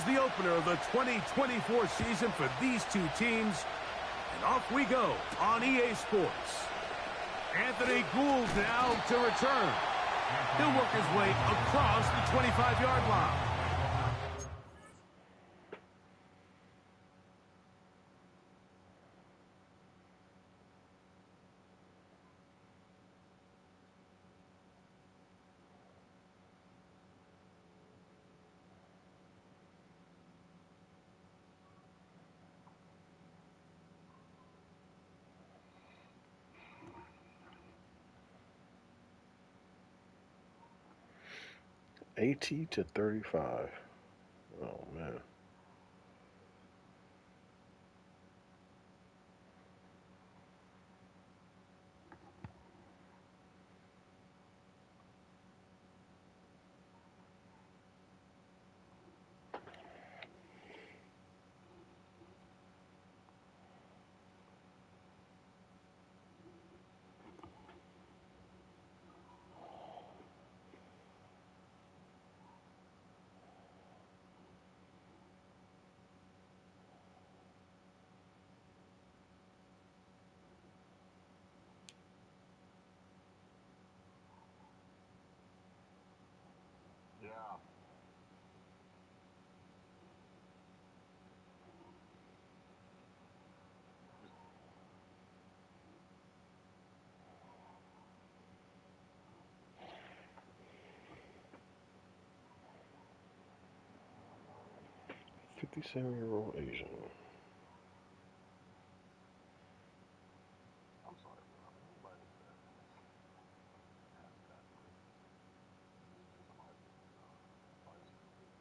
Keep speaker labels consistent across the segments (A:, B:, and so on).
A: the opener of the 2024 season for these two teams. And off we go on EA Sports. Anthony Gould now to return. He'll work his way across the 25-yard line.
B: AT to 35. Oh, man.
C: Yeah.
B: $57-year-old Asian.
C: I'm sorry, bro. Nobody did that. Ask that. Somebody did that. Somebody stupid.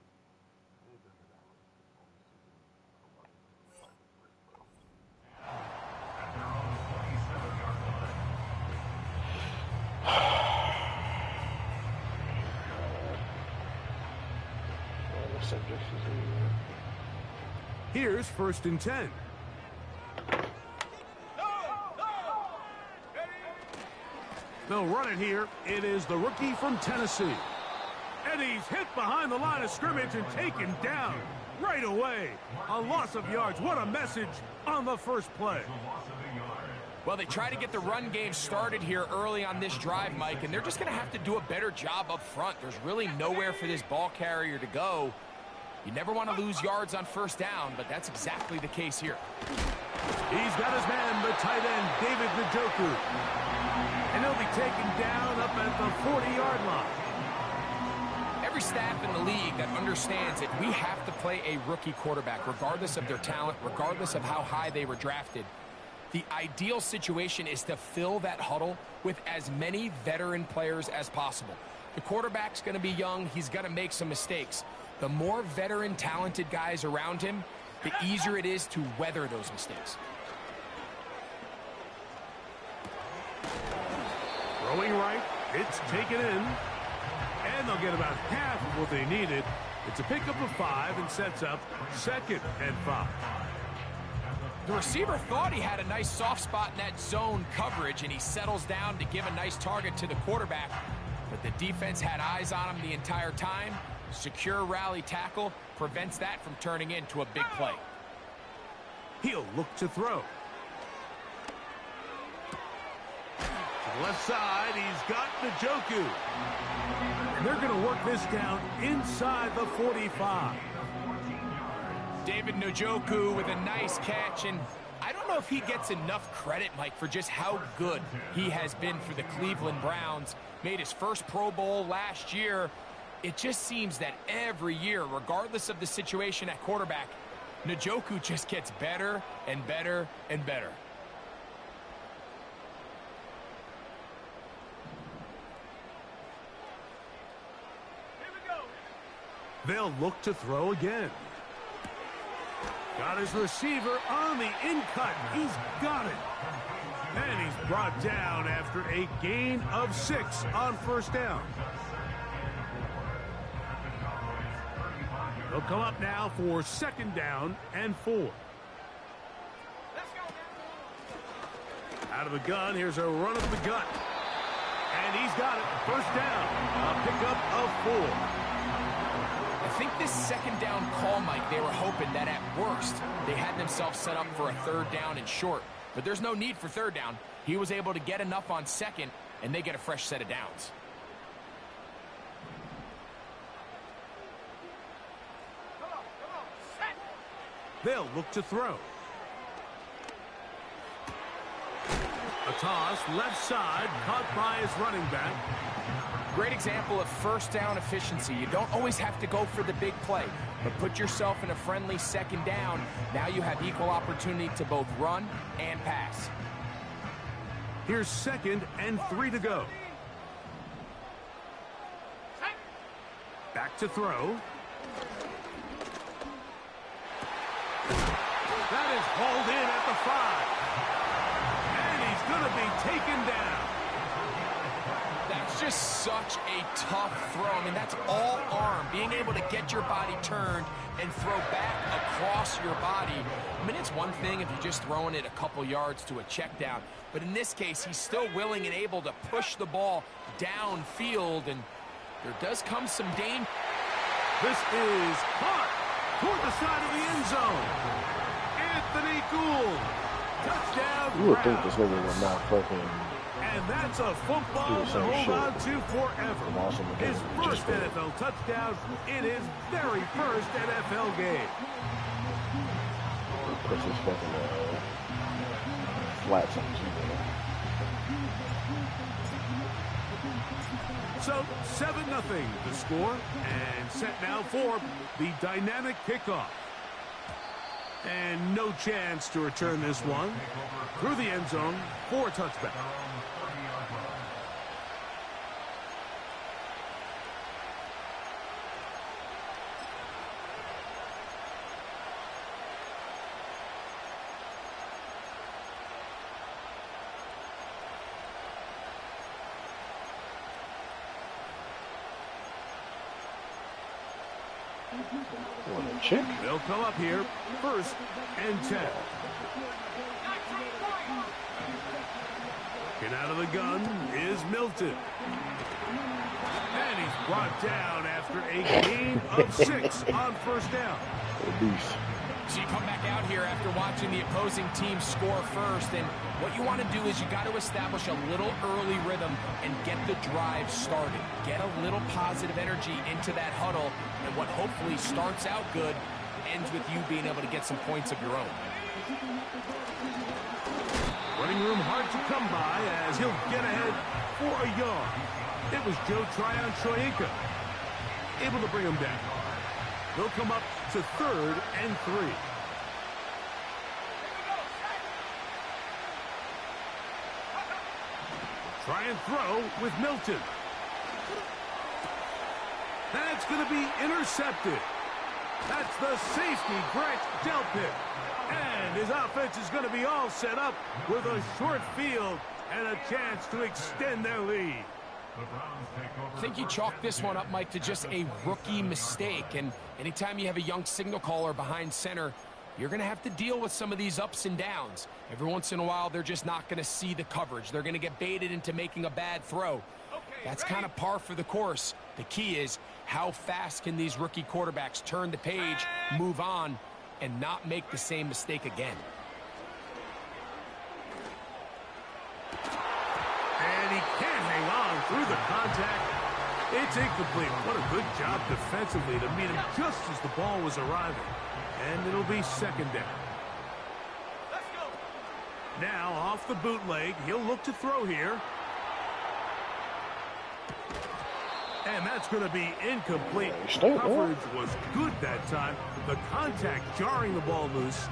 C: They did that. Only stupid. Somebody tried to break, bro. At their own 27-yard line.
A: Here's 1st and 10. They'll run it here. It is the rookie from Tennessee. And he's hit behind the line of scrimmage and taken down right away. A loss of yards. What a message on the first play.
D: Well, they try to get the run game started here early on this drive, Mike, and they're just going to have to do a better job up front. There's really nowhere for this ball carrier to go. You never want to lose yards on 1st down, but that's exactly the case here.
A: He's got his man, the tight end, David Njoku. And he'll be taken down up at the 40-yard line.
D: Every staff in the league that understands that we have to play a rookie quarterback, regardless of their talent, regardless of how high they were drafted. The ideal situation is to fill that huddle with as many veteran players as possible. The quarterback's going to be young. He's going to make some mistakes. The more veteran, talented guys around him, the easier it is to weather those mistakes.
A: Throwing right, it's taken in. And they'll get about half of what they needed. It's a pickup of 5 and sets up 2nd and 5.
D: The receiver thought he had a nice soft spot in that zone coverage, and he settles down to give a nice target to the quarterback. But the defense had eyes on him the entire time. Secure rally tackle prevents that from turning into a big play.
A: He'll look to throw. To the left side, he's got Njoku. And they're going to work this down inside the 45.
D: David Njoku with a nice catch, and I don't know if he gets enough credit, Mike, for just how good he has been for the Cleveland Browns. Made his first Pro Bowl last year. It just seems that every year, regardless of the situation at quarterback, Njoku just gets better and better and better.
A: Here we go. They'll look to throw again. Got his receiver on the in-cut. He's got it. And he's brought down after a gain of 6 on 1st down. They'll come up now for 2nd down and 4. Out of the gun, here's a run up the gut. And he's got it. 1st down. A pickup of 4.
D: I think this second down call, Mike, they were hoping that at worst they had themselves set up for a third down and short. But there's no need for third down. He was able to get enough on second, and they get a fresh set of downs.
A: They'll look to throw. A toss, left side, caught by his running back.
D: Great example of first down efficiency. You don't always have to go for the big play, but put yourself in a friendly second down. Now you have equal opportunity to both run and pass.
A: Here's 2nd and 3 to go. Back to throw. That is hauled in at the 5. And he's going to be taken down.
D: That's just such a tough throw. I mean, that's all arm. Being able to get your body turned and throw back across your body. I mean, it's one thing if you're just throwing it a couple yards to a check down. But in this case, he's still willing and able to push the ball downfield. And there does come some danger.
A: This is caught toward the side of the end zone. Anthony Gould. Touchdown.
B: You would think this nigga would not fucking...
A: And that's a football to hold on to forever. His first NFL touchdown in his very first NFL game.
B: Puts his fucking flats on his
A: So 7-0 the score, and set now for the dynamic kickoff. And no chance to return this one through the end zone for a touchback. They'll come up here, 1st and 10. Get out of the gun is Milton. And he's brought down after a gain of 6 on 1st down.
D: So you come back out here after watching the opposing team score first, and what you want to do is you got to establish a little early rhythm and get the drive started. Get a little positive energy into that huddle, and what hopefully starts out good ends with you being able to get some points of your own.
A: Running room hard to come by as he'll get ahead for a yard. It was Joe Tryon-Shoyinka able to bring him down. They'll come up to 3rd and 3. Try and throw with Milton. That's going to be intercepted. That's the safety, Greg Delpit. And his offense is going to be all set up with a short field and a chance to extend their lead.
D: I think you chalk this one up, Mike, to just a rookie mistake. And anytime you have a young signal caller behind center, you're going to have to deal with some of these ups and downs. Every once in a while, they're just not going to see the coverage. They're going to get baited into making a bad throw. That's kind of par for the course. The key is how fast can these rookie quarterbacks turn the page, move on, and not make the same mistake again.
A: And he can't hang on through the contact. It's incomplete. What a good job defensively to meet him just as the ball was arriving. And it'll be 2nd down. Now off the bootleg, he'll look to throw here. And that's going to be incomplete. Coverage was good that time. The contact jarring the ball loose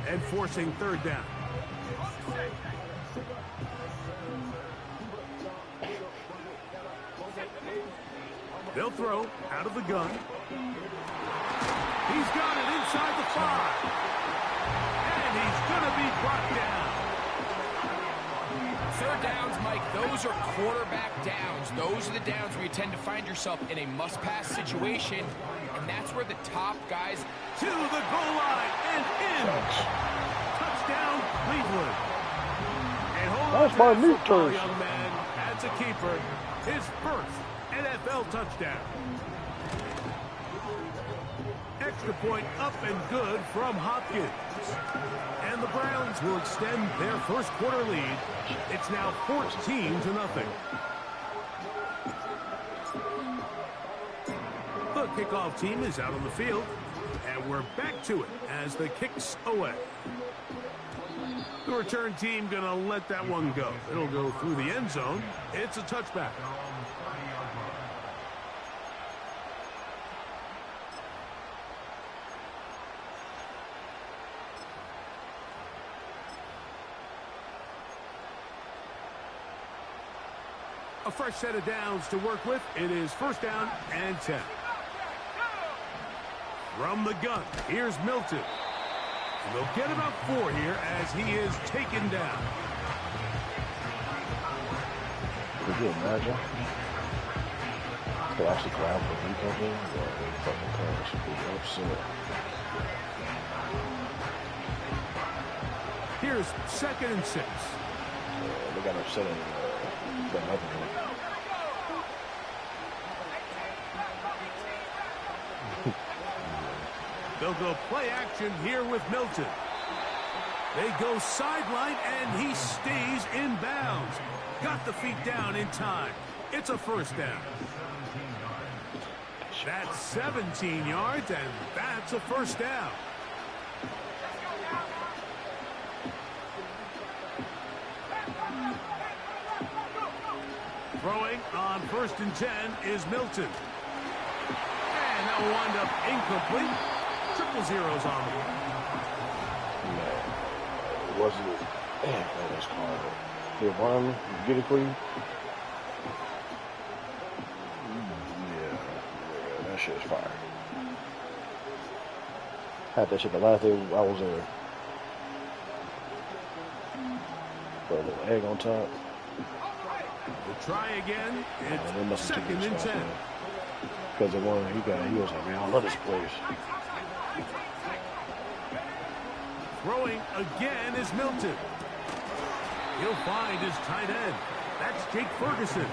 A: and forcing 3rd down. They'll throw out of the gun. He's got it inside the 5. And he's going to be brought down.
D: 3rd downs, Mike, those are quarterback downs. Those are the downs where you tend to find yourself in a must-pass situation, and that's where the top guys...
A: To the goal line and in. Touchdown, Cleveland. And hold on to that football, young man. That's a keeper. His first NFL touchdown. extra point up and good from Hopkins. And the Browns will extend their first quarter lead. It's now 14-0. The kickoff team is out on the field. And we're back to it as the kick's away. The return team going to let that one go. It'll go through the end zone. It's a touchback. A fresh set of downs to work with. It is first down and 10. From the gun, here's Milton. And they'll get about 4 here as he is taken down.
B: Could you imagine? They actually grab the week of him, but they fucking cars should be upset.
A: Here's 2nd and 6.
B: They got upset in the other one.
A: They'll go play action here with Milton. They go sideline, and he stays in bounds. Got the feet down in time. It's a first down. That's 17 yards, and that's a first down. Throwing on 1st and 10 is Milton. And that will wind up incomplete. Triple zeros on them.
B: No, it wasn't. Damn, that was hard. Did one get it for you? Yeah, that shit's fire. Had that shit the last day I was there. Put a little egg on top.
A: We'll try again. It's 2nd and 10.
B: Because the one he was like, man, I love this place.
A: Throwing again is Milton. He'll find his tight end. That's Jake Ferguson.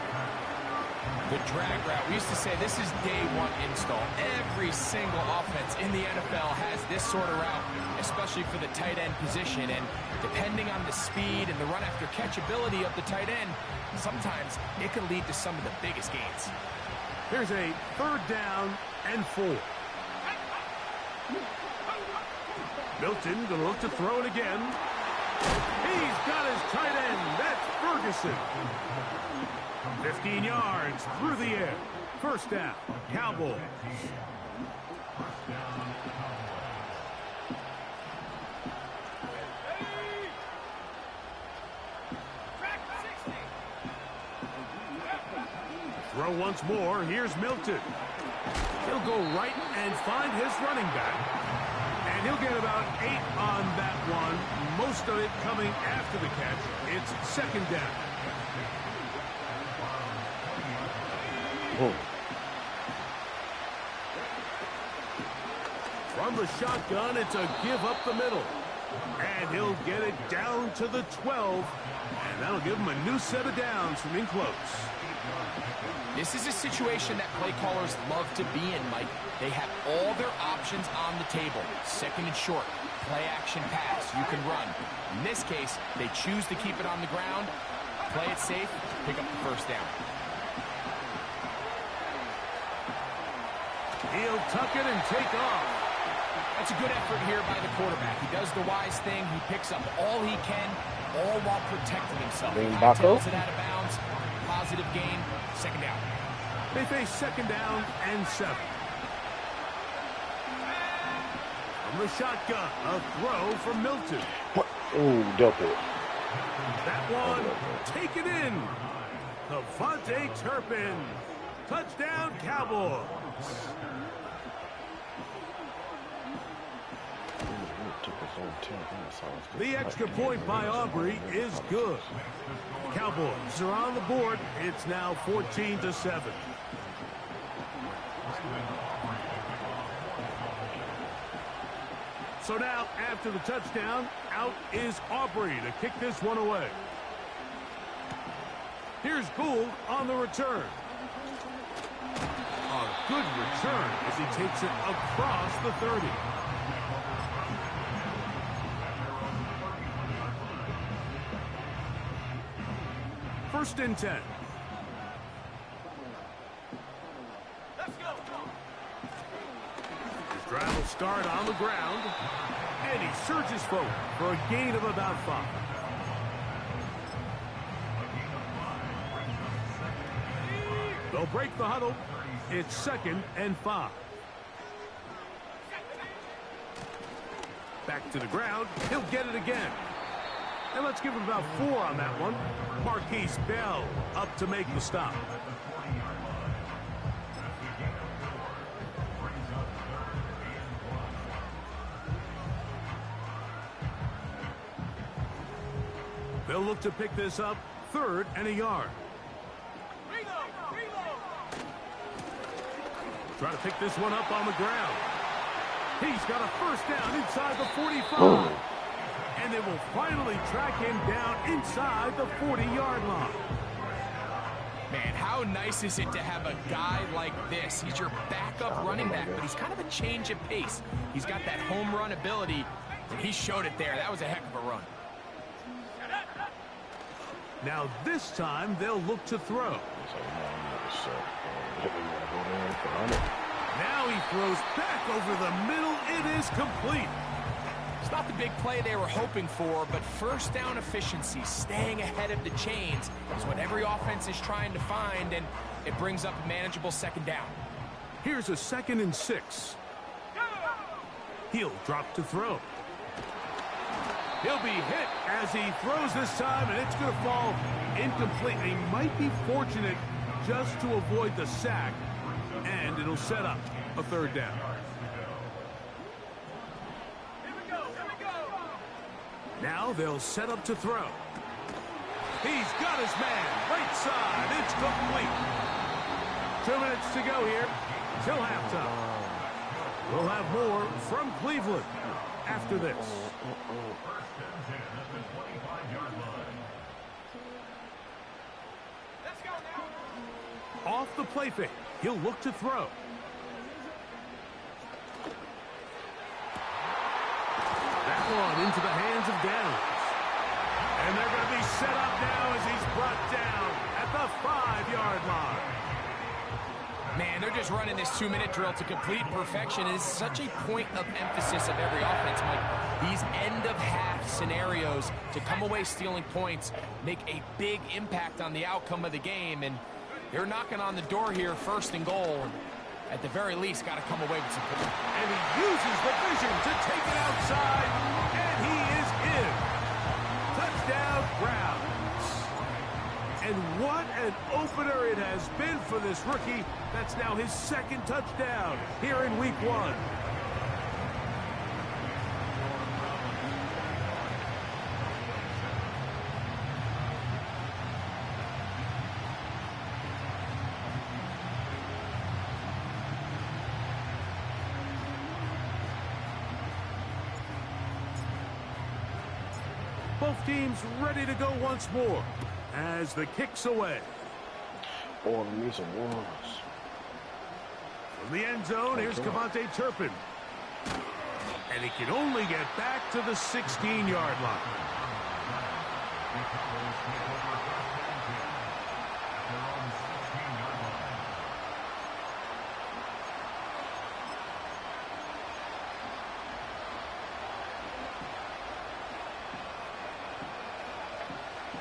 D: The drag route. We used to say this is day one install. Every single offense in the NFL has this sort of route, especially for the tight end position. And depending on the speed and the run after catch ability of the tight end, sometimes it can lead to some of the biggest gains.
A: Here's a 3rd down and 4. Milton going to look to throw it again. He's got his tight end. That's Ferguson. 15 yards through the air. First down, Cowboys. Throw once more. Here's Milton. He'll go right and find his running back. And he'll get about 8 on that one. Most of it coming after the catch. It's 2nd down.
B: Whoa.
A: From the shotgun, it's a give up the middle. And he'll get it down to the 12. And that'll give him a new set of downs from in close.
D: This is a situation that play callers love to be in, Mike. They have all their options on the table. 2nd and short, play action pass, you can run. In this case, they choose to keep it on the ground, play it safe, pick up the first down.
A: He'll tuck it and take off.
D: That's a good effort here by the quarterback. He does the wise thing. He picks up all he can, all while protecting himself. Tails it out of bounds. Positive gain. 2nd down.
A: They face 2nd down and 7. From the shotgun, a throw from Milton.
B: Ooh, dealt it.
A: That one taken in. Devontae Turpin. Touchdown, Cowboys. The extra point by Aubrey is good. Cowboys are on the board. It's now 14-7. So now, after the touchdown, out is Aubrey to kick this one away. Here's Gould on the return. On good return as he takes it across the 30. First and 10. His drive will start on the ground, and he surges forward for a gain of about 5. They'll break the huddle. It's 2nd and 5. Back to the ground. He'll get it again. And let's give him about 4 on that one. Marquise Bell up to make the stop. They'll look to pick this up 3rd and a yard. Try to pick this one up on the ground. He's got a first down inside the 45. And they will finally track him down inside the 40-yard line.
D: Man, how nice is it to have a guy like this? He's your backup running back, but he's kind of a change of pace. He's got that home run ability, and he showed it there. That was a heck of a run.
A: Now this time they'll look to throw. Now he throws back over the middle. It is complete.
D: It's not the big play they were hoping for, but first down efficiency, staying ahead of the chains, is what every offense is trying to find, and it brings up a manageable 2nd down.
A: Here's a 2nd and 6. He'll drop to throw. He'll be hit as he throws this time, and it's going to fall incomplete. He might be fortunate just to avoid the sack, and it'll set up a 3rd down. Now they'll set up to throw. He's got his man right side. It's complete. 2 minutes to go here till halftime. We'll have more from Cleveland after this. Off the play fake, he'll look to throw. That one into the hands of Downs. And they're going to be set up now as he's brought down at the 5-yard line.
D: Man, they're just running this 2-minute drill to complete perfection. It's such a point of emphasis of every offense, Mike. These end-of-half scenarios to come away stealing points make a big impact on the outcome of the game. And they're knocking on the door here, 1st and goal. At the very least, got to come away with some points.
A: And he uses the vision to take it outside, and he is in. Touchdown, Browns. And what an opener it has been for this rookie. That's now his 2nd touchdown here in Week 1. Both teams ready to go once more as the kick's away.
B: Oh, these are ones.
A: From the end zone, here's Cavante Turpin. And he can only get back to the 16-yard line.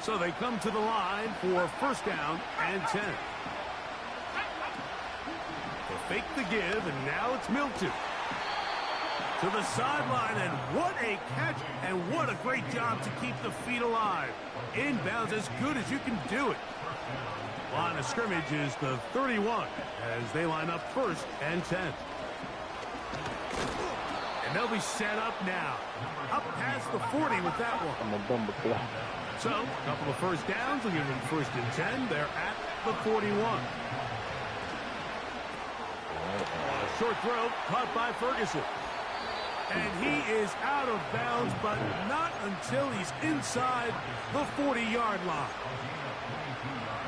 A: So they come to the line for 1st down and 10. They fake the give, and now it's Milton. To the sideline, and what a catch, and what a great job to keep the feet alive. Inbounds as good as you can do it. Line of scrimmage is the 31 as they line up 1st and 10. And they'll be set up now. Up past the 40 with that one.
B: I'm a bumper club.
A: So, a couple of 1st downs will give them 1st and 10. They're at the 41. A short throw caught by Ferguson. And he is out of bounds, but not until he's inside the 40-yard line.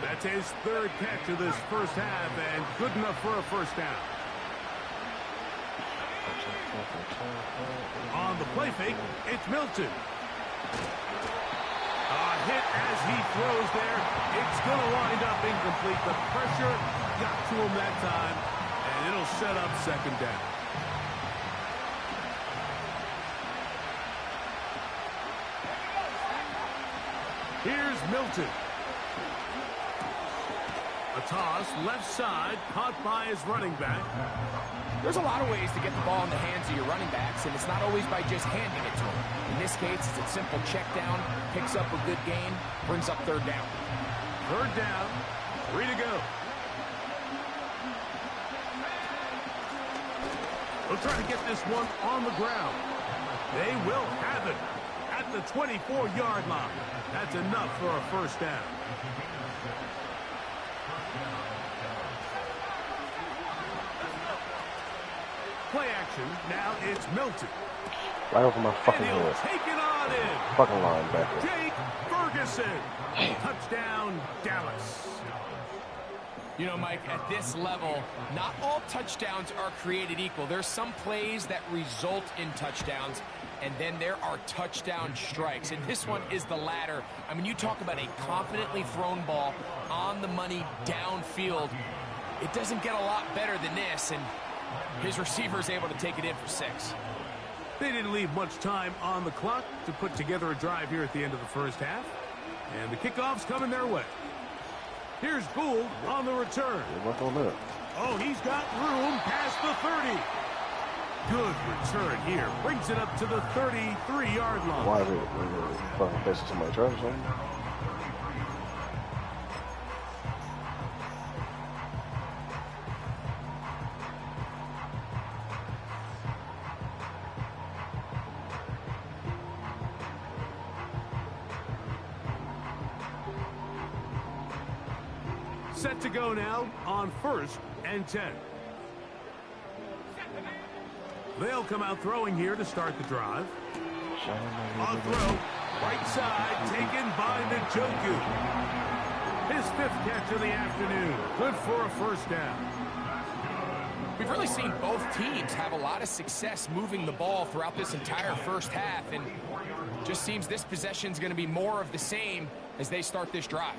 A: That's his third catch of this first half, and good enough for a first down. On the play fake, it's Milton. A hit as he throws there. It's going to wind up incomplete. The pressure got to him that time, and it'll set up second down. Here's Milton. A toss, left side, caught by his running back.
D: There's a lot of ways to get the ball in the hands of your running backs, and it's not always by just handing it to them. In this case, it's a simple check down, picks up a good gain, brings up third down.
A: Third down, 3 to go. They'll try to get this one on the ground. They will have it at the 24-yard line. That's enough for a first down. Play action. Now it's Milton.
B: Right over my fucking
A: And he'll
B: head.
A: take it on in.
B: Fucking linebacker.
A: Jake Ferguson. Touchdown, Dallas.
D: You know, Mike, at this level, not all touchdowns are created equal. There's some plays that result in touchdowns, and then there are touchdown strikes. And this one is the latter. I mean, you talk about a confidently thrown ball on the money downfield. It doesn't get a lot better than this, and his receiver is able to take it in for 6.
A: They didn't leave much time on the clock to put together a drive here at the end of the first half. And the kickoff's coming their way. Here's Gould on the return. Oh, he's got room past the 30. Good return here. Brings it up to the 33-yard line.
B: Why is it fucking facing somebody trash or something?
A: Set to go now on 1st and 10. They'll come out throwing here to start the drive. On throw, right side, taken by Njoku. His 5th catch of the afternoon. Good for a first down.
D: We've really seen both teams have a lot of success moving the ball throughout this entire first half, and just seems this possession is going to be more of the same as they start this drive.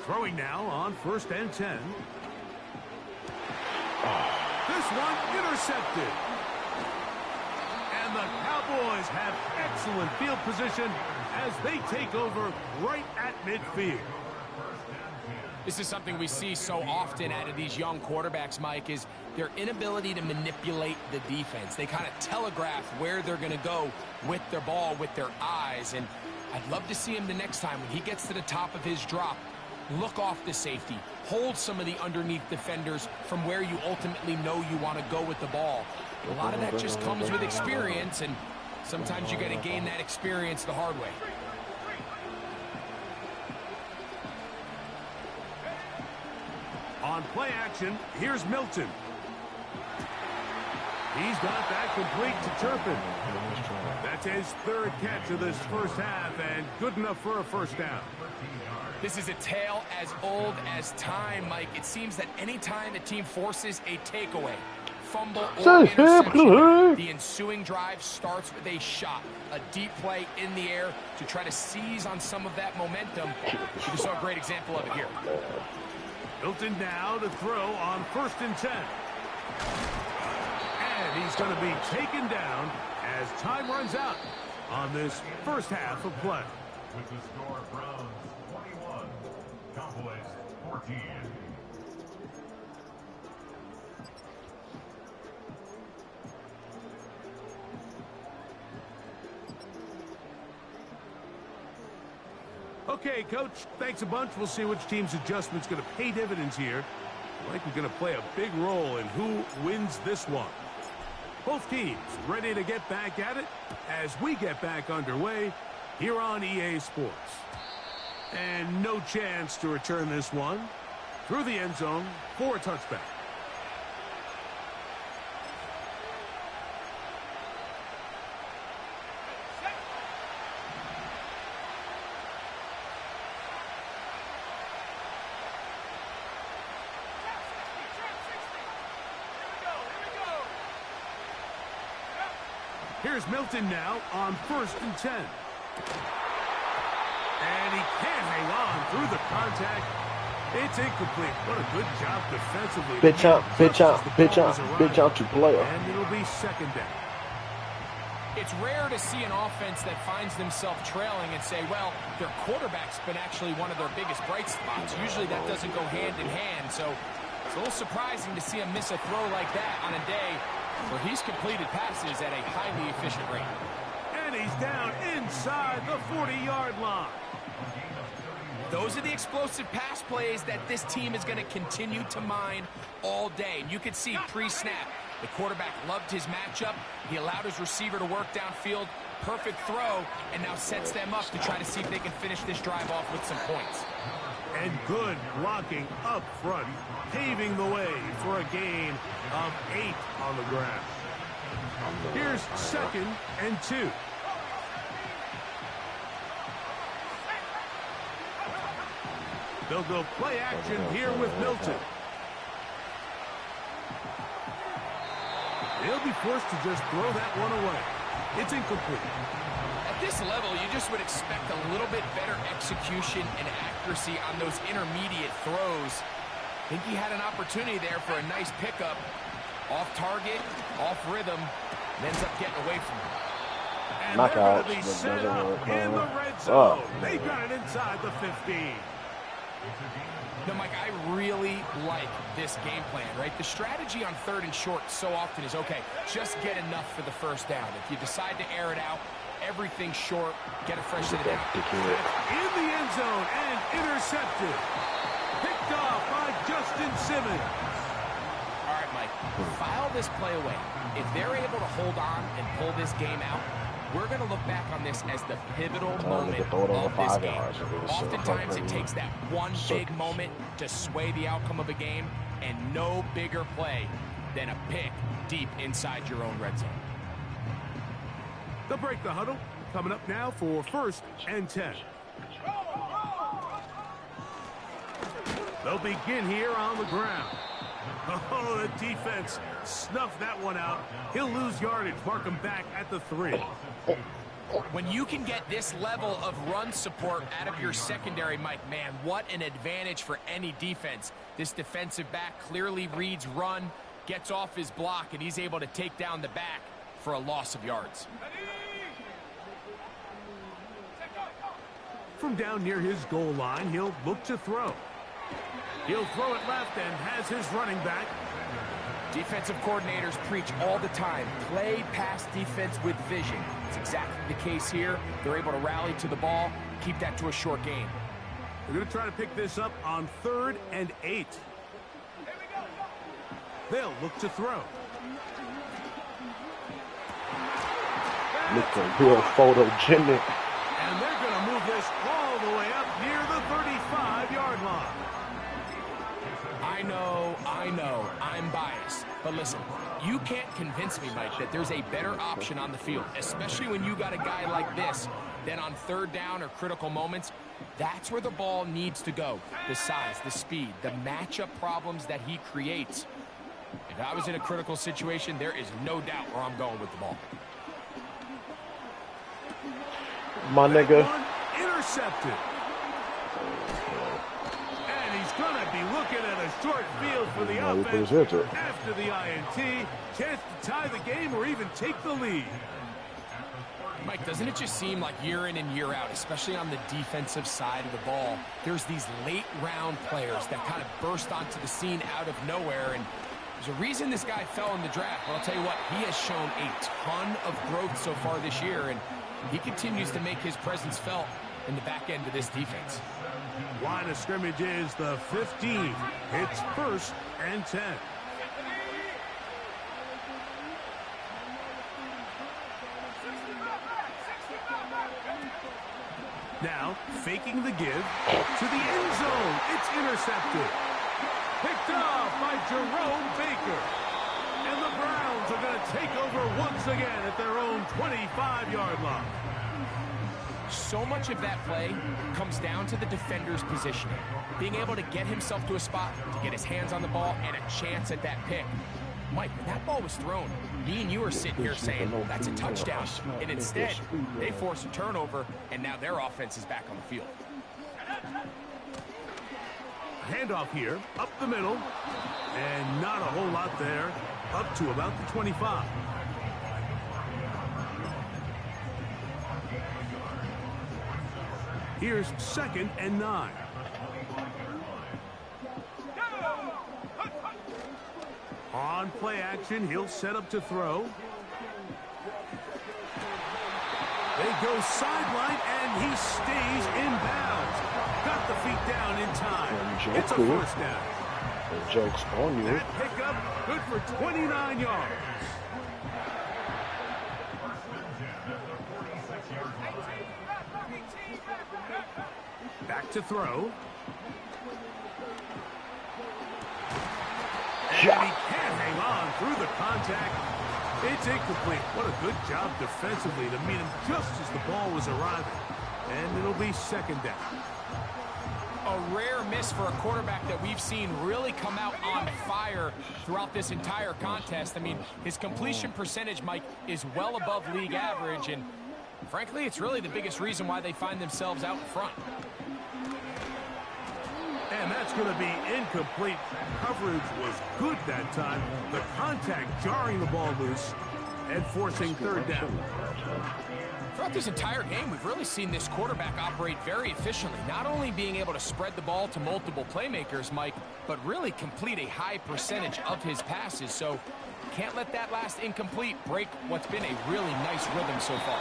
A: Throwing now on 1st and 10. This one intercepted. And the Cowboys have excellent field position as they take over right at midfield.
D: This is something we see so often out of these young quarterbacks, Mike, is their inability to manipulate the defense. They kind of telegraph where they're going to go with their ball, with their eyes. And I'd love to see him the next time when he gets to the top of his drop. Look off the safety. Hold some of the underneath defenders from where you ultimately know you want to go with the ball. A lot of that just comes with experience, and sometimes you got to gain that experience the hard way.
A: On play action, here's Milton. He's got that complete to Turpin. That's his 3rd catch of this first half, and good enough for a first down.
D: This is a tale as old as time, Mike. It seems that anytime a team forces a takeaway, fumble, or interception, the ensuing drive starts with a shot, a deep play in the air to try to seize on some of that momentum. You saw a great example of it here.
A: Milton now to throw on 1st and 10. And he's going to be taken down as time runs out on this first half of play.
C: With the score, Browns 21, Cowboys 14.
A: Okay, Coach, thanks a bunch. We'll see which team's adjustment's going to pay dividends here. I think we're going to play a big role in who wins this one. Both teams ready to get back at it as we get back underway here on EA Sports. And no chance to return this one. Through the end zone for a touchback. Here's Milton now on 1st and 10. And he can't hang on through the contact. It's incomplete. What a good job defensively.
B: Pitch out to player.
A: And it'll be 2nd down.
D: It's rare to see an offense that finds themselves trailing and say, well, their quarterback's been actually one of their biggest bright spots. Usually that doesn't go hand in hand. So it's a little surprising to see him miss a throw like that on a day where he's completed passes at a highly efficient rate.
A: And he's down inside the 40-yard line.
D: Those are the explosive pass plays that this team is going to continue to mine all day. And you could see pre-snap, the quarterback loved his matchup. He allowed his receiver to work downfield. Perfect throw, and now sets them up to try to see if they can finish this drive off with some points.
A: And good blocking up front, paving the way for a gain of 8 on the ground. Here's 2nd and 2. They'll go play action here with Milton. They'll be forced to just throw that one away. It's incomplete.
D: At this level, you just would expect a little bit better execution and accuracy on those intermediate throws. I think he had an opportunity there for a nice pickup. Off target, off rhythm, and ends up getting away from him.
A: And they're going to be set up in the red zone. They got it inside the 15.
D: No, Mike, I really like this game plan, right? The strategy on 3rd and short so often is, okay, just get enough for the 1st down. If you decide to air it out, everything short, get a fresh set down.
A: In the end zone and intercepted. Picked off by Justin Simmons.
D: All right, Mike, file this play away. If they're able to hold on and pull this game out, we're going to look back on this as the pivotal moment of this game. Oftentimes, it takes that one big moment to sway the outcome of a game, and no bigger play than a pick deep inside your own red zone.
A: They'll break the huddle. Coming up now for 1st and 10. They'll begin here on the ground. Oh, the defense snuffed that one out. He'll lose yardage. Mark him back at the 3.
D: When you can get this level of run support out of your secondary, Mike, man, what an advantage for any defense. This defensive back clearly reads run, gets off his block, and he's able to take down the back for a loss of yards.
A: From down near his goal line, he'll look to throw. He'll throw it left and has his running back.
D: Defensive coordinators preach all the time, play pass defense with vision. It's exactly the case here. They're able to rally to the ball, keep that to a short gain.
A: They're going to try to pick this up on 3rd and 8. They'll look to throw.
B: Looking real photogenic.
A: And they're going to move this all the way up near the 35-yard line.
D: I know, I'm biased. But listen, you can't convince me, Mike, that there's a better option on the field, especially when you got a guy like this, than on 3rd down or critical moments. That's where the ball needs to go. The size, the speed, the matchup problems that he creates. If I was in a critical situation, there is no doubt where I'm going with the ball.
B: My nigga.
A: Intercepted. And he's going to be looking at a short field for the offense after the INT. Chance to tie the game or even take the lead.
D: Mike, doesn't it just seem like year in and year out, especially on the defensive side of the ball, there's these late round players that kind of burst onto the scene out of nowhere, and there's a reason this guy fell in the draft. But I'll tell you what, he has shown a ton of growth so far this year, and he continues to make his presence felt in the back end of this defense.
A: Line of scrimmage is the 15. It's 1st and 10. Now, faking the give to the end zone. It's intercepted. Picked off by Jerome Baker. And the Browns are going to take over once again at their own 25-yard line.
D: So much of that play comes down to the defender's positioning. Being able to get himself to a spot, to get his hands on the ball, and a chance at that pick. Mike, when that ball was thrown, me and you are sitting here saying, that's a touchdown. And instead, they force a turnover, and now their offense is back on the field.
A: Handoff here, up the middle, and not a whole lot there, up to about the 25. Here's 2nd and 9. On play action, he'll set up to throw. They go sideline, and he stays in bounds. Got the feet down in time. It's a first down.
B: The joke's on you.
A: That pickup, good for 29 yards. Back to throw. And he can't hang on through the contact. It's incomplete. What a good job defensively to meet him just as the ball was arriving. And it'll be 2nd down.
D: A rare miss for a quarterback that we've seen really come out on fire throughout this entire contest. I mean, his completion percentage, Mike, is well above league average. And frankly, it's really the biggest reason why they find themselves out in front.
A: And that's going to be incomplete. Coverage was good that time. The contact jarring the ball loose and forcing 3rd down.
D: Throughout this entire game, we've really seen this quarterback operate very efficiently. Not only being able to spread the ball to multiple playmakers, Mike, but really complete a high percentage of his passes. So can't let that last incomplete break what's been a really nice rhythm so far.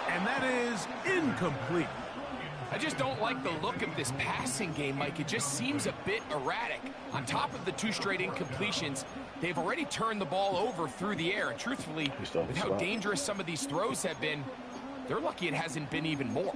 A: And that is incomplete.
D: I just don't like the look of this passing game, Mike. It just seems a bit erratic. On top of the 2 straight incompletions, they've already turned the ball over through the air. And truthfully, with how dangerous some of these throws have been, they're lucky it hasn't been even more.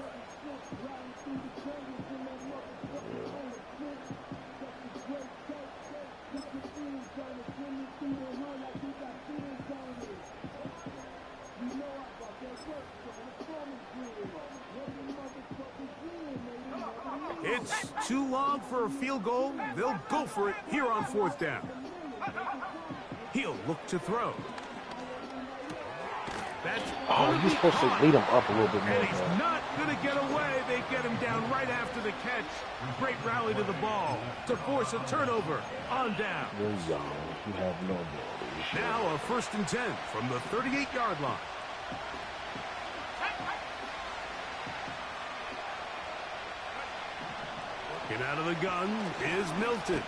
A: It's too long for a field goal. They'll go for it here on 4th down. He'll look to throw.
B: You're supposed to lead him up a little bit more.
A: And he's not going to get away. They get him down right after the catch. Great rally to the ball to force a turnover on down.
B: You're young. You have no ability.
A: Now a 1st and 10 from the 38-yard line. Working out of the gun is Milton.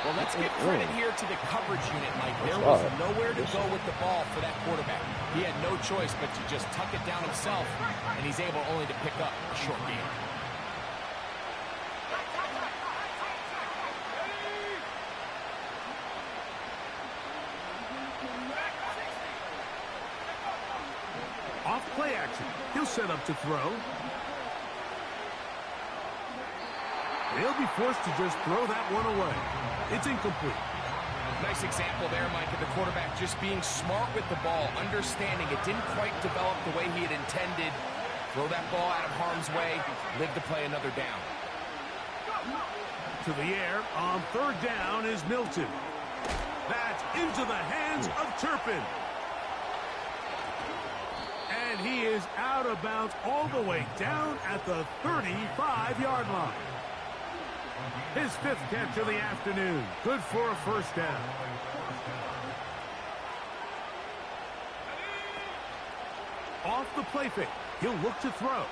D: Well, let's give credit here to the coverage unit, Mike. There was nowhere to go with the ball for that quarterback. He had no choice but to just tuck it down himself, and he's able only to pick up a short gain.
A: Off play action. He'll set up to throw. They'll be forced to just throw that one away. It's incomplete.
D: Nice example there, Mike, of the quarterback just being smart with the ball, understanding it didn't quite develop the way he had intended. Throw that ball out of harm's way, live to play another down.
A: To the air on 3rd down is Milton. That's into the hands of Turpin. And he is out of bounds all the way down at the 35-yard line. His 5th catch of the afternoon. Good for a 1st down. Off the play fake. He'll look to throw.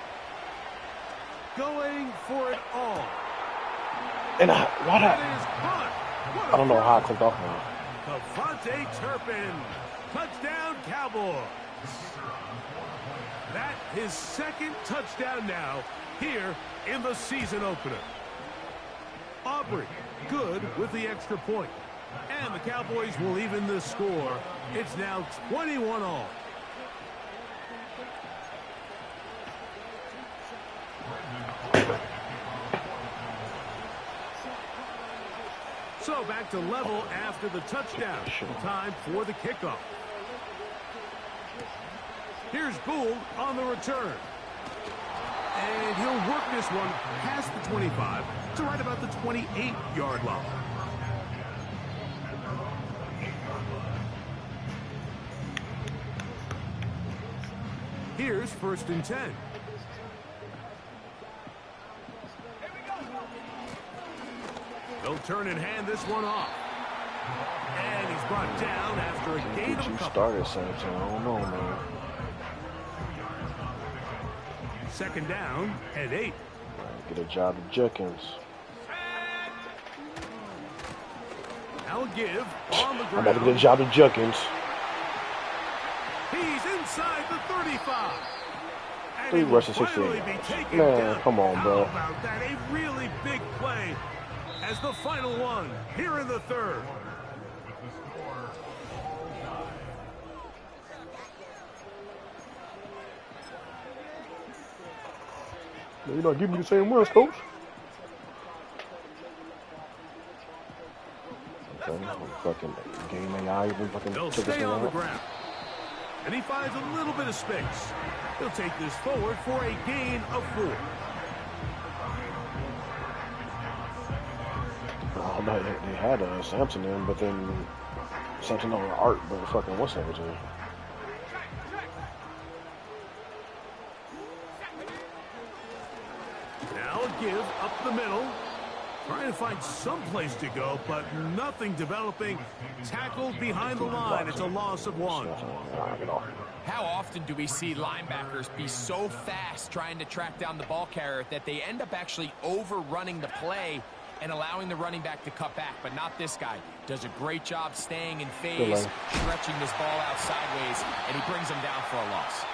A: Going for it all.
B: And
A: I
B: don't know how I clicked off now.
A: Devontae Turpin. Touchdown, Cowboys. That his 2nd touchdown now here in the season opener. Aubrey, good with the extra point. And the Cowboys will even the score. It's now 21-all. So back to level after the touchdown. Time for the kickoff. Here's Gould on the return. And he'll work this one past the 25 to right about the 28-yard line. Here's 1st and 10. They'll turn and hand this one off. And he's brought down after a gain of a couple.
B: Started Sampson. I don't know, man.
A: 2nd down and 8.
B: Get a job to Jenkins.
A: Now a give on the ground.
B: I'm about to get a job to Jenkins.
A: He's inside the 35. And
B: 3 rushes, 16 yards. Man, come on, bro.
A: How about that? A really big play as the final one here in the 3rd.
B: You're not giving me the same runs, coach. Okay, fucking game AI even fucking
A: They'll stay on the ground. And he finds a little bit of space. He'll take this forward for a gain of 4.
B: Oh, no, they had Sampson in, but then Sampson over Art, but fucking what's that to?
A: Now a give up the middle. Trying to find some place to go, but nothing developing. Tackled behind the line. It's a loss of 1.
D: How often do we see linebackers be so fast trying to track down the ball carrier that they end up actually overrunning the play and allowing the running back to cut back? But not this guy. Does a great job staying in phase, stretching this ball out sideways, and he brings him down for a loss.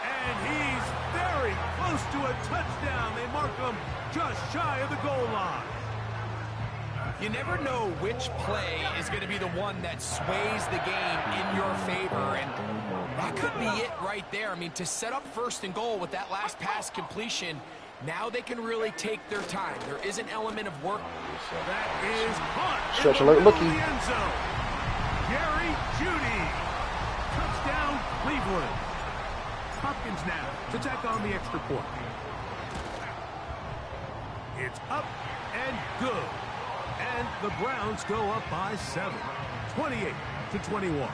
A: And he's very close to a touchdown. They mark him just shy of the goal line.
D: You never know which play is going to be the one that sways the game in your favor, and that could be it right there. I mean, to set up 1st and goal with that last pass completion, now they can really take their time. There is an element of work.
A: That is caught.
B: Stretch alert, looky.
A: End zone. Gary Judy. Touchdown, Cleveland. Hopkins now to tack on the extra point. It's up and good. And the Browns go up by 7. 28-21.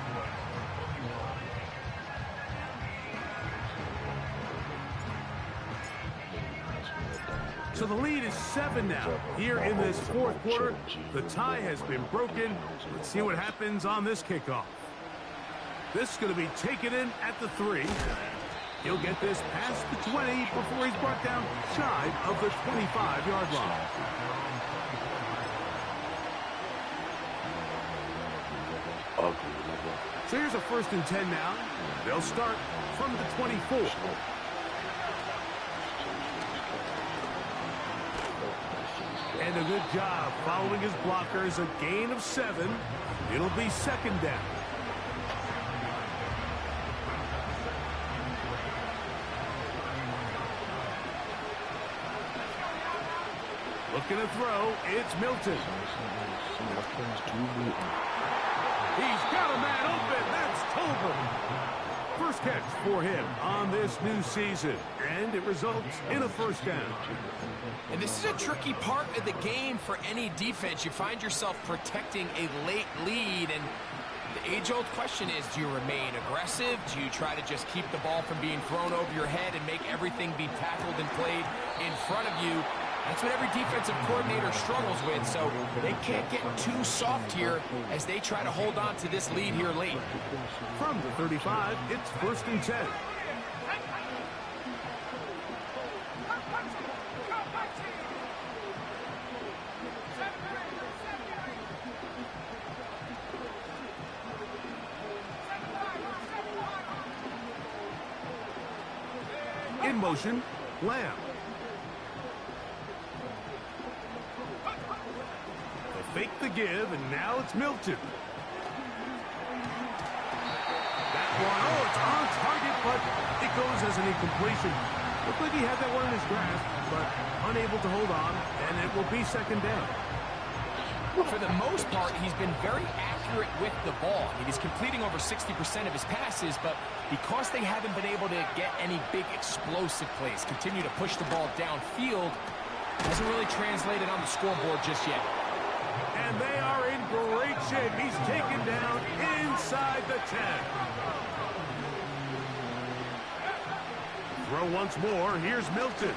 A: So the lead is 7 now. Here in this 4th quarter, the tie has been broken. Let's see what happens on this kickoff. This is going to be taken in at the 3. He'll get this past the 20 before he's brought down shy of the 25-yard line. So here's a 1st and 10 now. They'll start from the 24. And a good job following his blockers. A gain of 7. It'll be 2nd down. Looking to throw, it's Milton. He's got a man open. That's Tolbert. First catch for him on this new season. And it results in a 1st down.
D: And this is a tricky part of the game for any defense. You find yourself protecting a late lead, and the age-old question is, do you remain aggressive? Do you try to just keep the ball from being thrown over your head and make everything be tackled and played in front of you? That's what every defensive coordinator struggles with, so they can't get too soft here as they try to hold on to this lead here late.
A: From the 35, it's 1st and 10. In motion, Lamb. Fake the give, and now it's Milton. That one, oh, it's on target, but it goes as an incompletion. Looked like he had that one in his grasp, but unable to hold on, and it will be 2nd down.
D: For the most part, he's been very accurate with the ball. I mean, he's completing over 60% of his passes, but because they haven't been able to get any big explosive plays, continue to push the ball downfield, hasn't really translated on the scoreboard just yet.
A: And they are in great shape. He's taken down inside the 10. Throw once more. Here's Milton.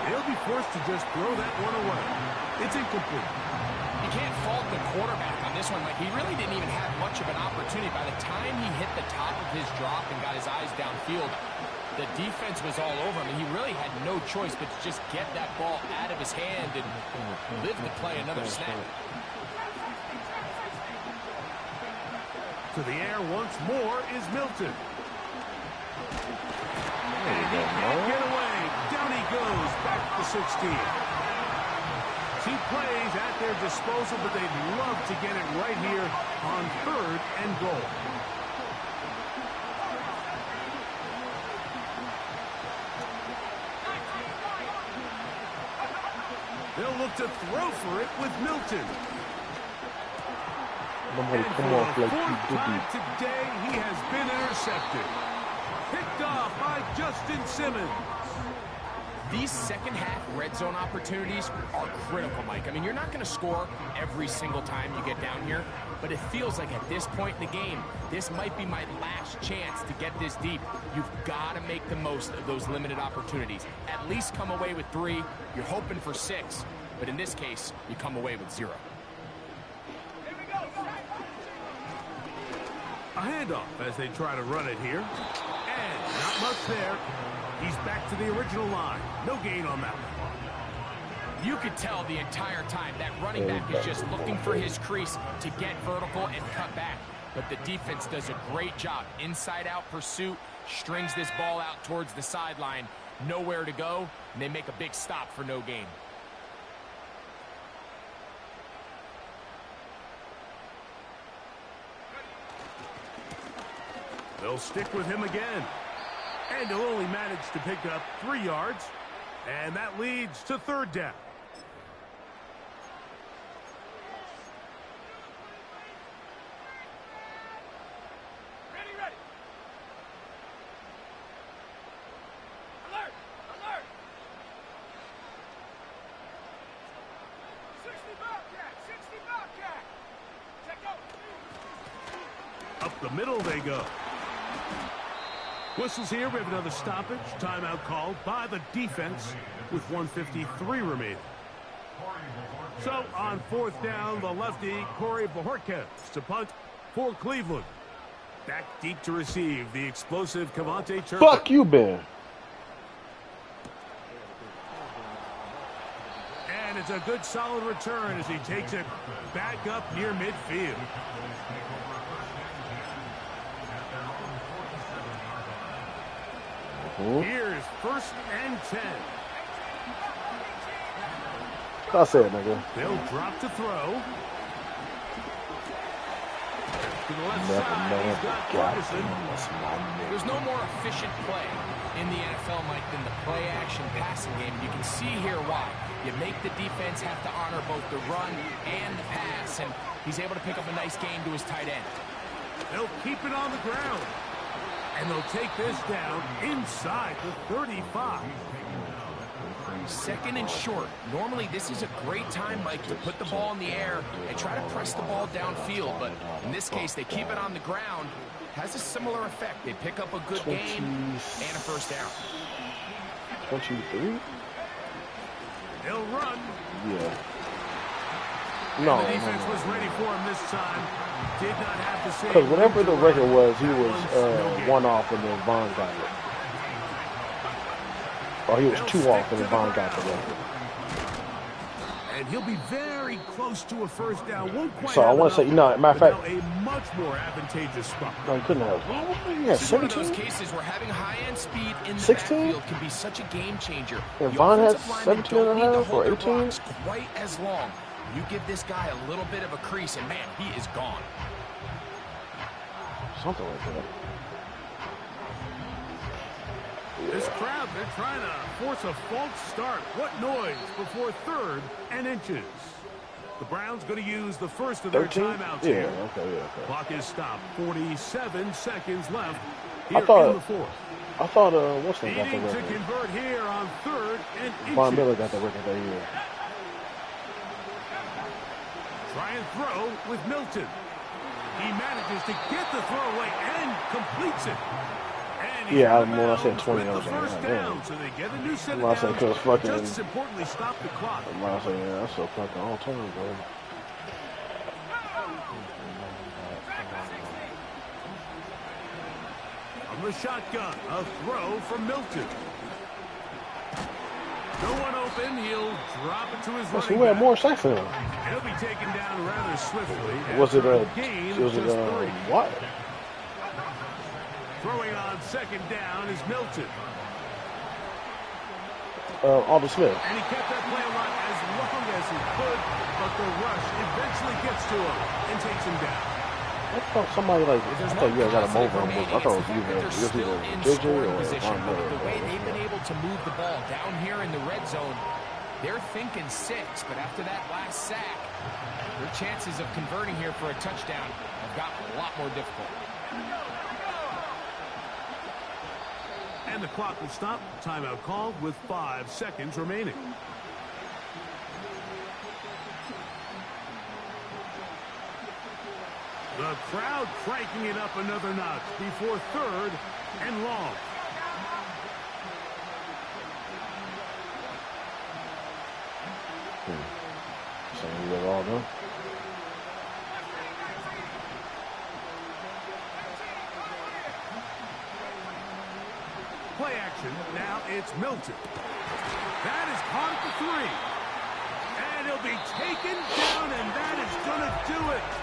A: He'll be forced to just throw that one away. It's incomplete.
D: You can't fault the quarterback on this one. Like, he really didn't even have much of an opportunity. By the time he hit the top of his drop and got his eyes downfield, the defense was all over him. He really had no choice but to just get that ball out of his hand and live to play another snap.
A: To the air once more is Milton. And he can't get away. Down he goes, back to 16. 2 plays at their disposal, but they'd love to get it right here on 3rd and goal. They'll look to throw for it with Milton. And for the 4th time today, he has been intercepted. Picked off by Justin Simmons.
D: These second-half red zone opportunities are critical, Mike. I mean, you're not going to score every single time you get down here, but it feels like at this point in the game, this might be my last chance to get this deep. You've got to make the most of those limited opportunities. At least come away with 3. You're hoping for 6, but in this case, you come away with 0.
A: A handoff as they try to run it here. And not much there. He's back to the original line. No gain on that one.
D: You could tell the entire time that running back is just looking for his crease to get vertical and cut back. But the defense does a great job. Inside-out pursuit, strings this ball out towards the sideline. Nowhere to go, and they make a big stop for no gain.
A: They'll stick with him again. And he'll only manage to pick up 3 yards. And that leads to 3rd down.
C: Ready. Alert! 60 Bobcat! Check out!
A: Up the middle they go. Whistles here. We have another stoppage. Timeout called by the defense with 1:53 remaining. So on 4th down, the lefty, Corey Bojorquez to punt for Cleveland. Back deep to receive the explosive Cavante Turner.
B: Fuck you, Ben.
A: And it's a good solid return as he takes it back up near midfield. Here's 1st and 10.
B: I said, nigga.
A: They'll drop to throw. To the left side, he's got Patterson.
D: There's no more efficient play in the NFL, Mike, than the play-action passing game. You can see here why. You make the defense have to honor both the run and the pass, and he's able to pick up a nice gain to his tight end.
A: They'll keep it on the ground. And they'll take this down inside the 35.
D: 2nd and short. Normally, this is a great time, Mike, to put the ball in the air and try to press the ball downfield. But in this case, they keep it on the ground. Has a similar effect. They pick up a good gain and a 1st down.
B: 23?
A: They'll run.
B: Yeah. No.
A: The defense was ready for him this time. Did not have the same.
B: Because whatever the record was, he was 1 off and then Vaughn got it. Or he was 2 off and then Vaughn got the record.
A: And he'll be very close to a 1st down. Won't quite
B: so I want to say, matter of fact,
A: a much more advantageous spot.
B: No, he couldn't have. Yeah,
D: this is one of
B: 17?
D: those cases where having high-end speed in the
B: 16?
D: backfield can be such a game changer.
B: And
D: The
B: Vaughn has
D: offensive linemen
B: 17
D: don't
B: and
D: need
B: a
D: to
B: half
D: hold
B: or
D: their
B: 18?
D: blocks quite as long. You give this guy a little bit of a crease, and man, he is gone.
B: Something like that.
A: This This crowd, they're trying to force a false start. What noise before 3rd and inches. The Browns going to use the first of their
B: 13?
A: timeouts
B: Yeah,
A: here.
B: okay.
A: Clock is stopped. 47 seconds left
B: I
A: here
B: thought-
A: in the 4th.
B: I thought, what's name got the
A: Needing to
B: record?
A: convert here on 3rd and
B: Von
A: inches.
B: Miller got the record that year.
A: Try and throw with Milton. He manages to get the throw away and completes it. And he's
B: Yeah,
A: out of
B: when I said
A: bounds
B: 20,
A: with
B: I was
A: the
B: like,
A: first
B: God
A: down,
B: damn.
A: so they get a new set
B: Well, I
A: of
B: said,
A: downs.
B: 'cause fucking-
A: Just as importantly, stop the clock.
B: I say, yeah, that's so fucking all time, bro.
A: From the shotgun, a throw from Milton. No one open. He'll drop it to his
B: That's
A: running
B: who had
A: back.
B: more sacks than him.
A: He'll be taken down rather swiftly.
B: Was it
A: after
B: a
A: gain of
B: was it
A: just 3.
B: what?
A: Throwing on 2nd down is Milton.
B: Alden Smith.
A: And he kept that play alive as long as he could, but the rush eventually gets to him and takes him down.
B: I thought somebody like
D: If there's
B: I thought you guys got a
D: positive
B: mobile.
D: remaining,
B: I thought
D: it's
B: it
D: the
B: was
D: fact that
B: either
D: they're still in
B: JJ
D: scoring
B: or
D: position,
B: Von
D: but
B: Miller.
D: the way they've been able to move the ball down here in the red zone, they're thinking 6, but after that last sack, their chances of converting here for a touchdown have gotten a lot more difficult.
A: And the clock will stop. Timeout called with 5 seconds remaining. The crowd cranking it up another notch before 3rd and long.
B: So you guys all know.
A: Play action. Now it's Milton. That is caught at the 3. And he'll be taken down, and that is going to do it.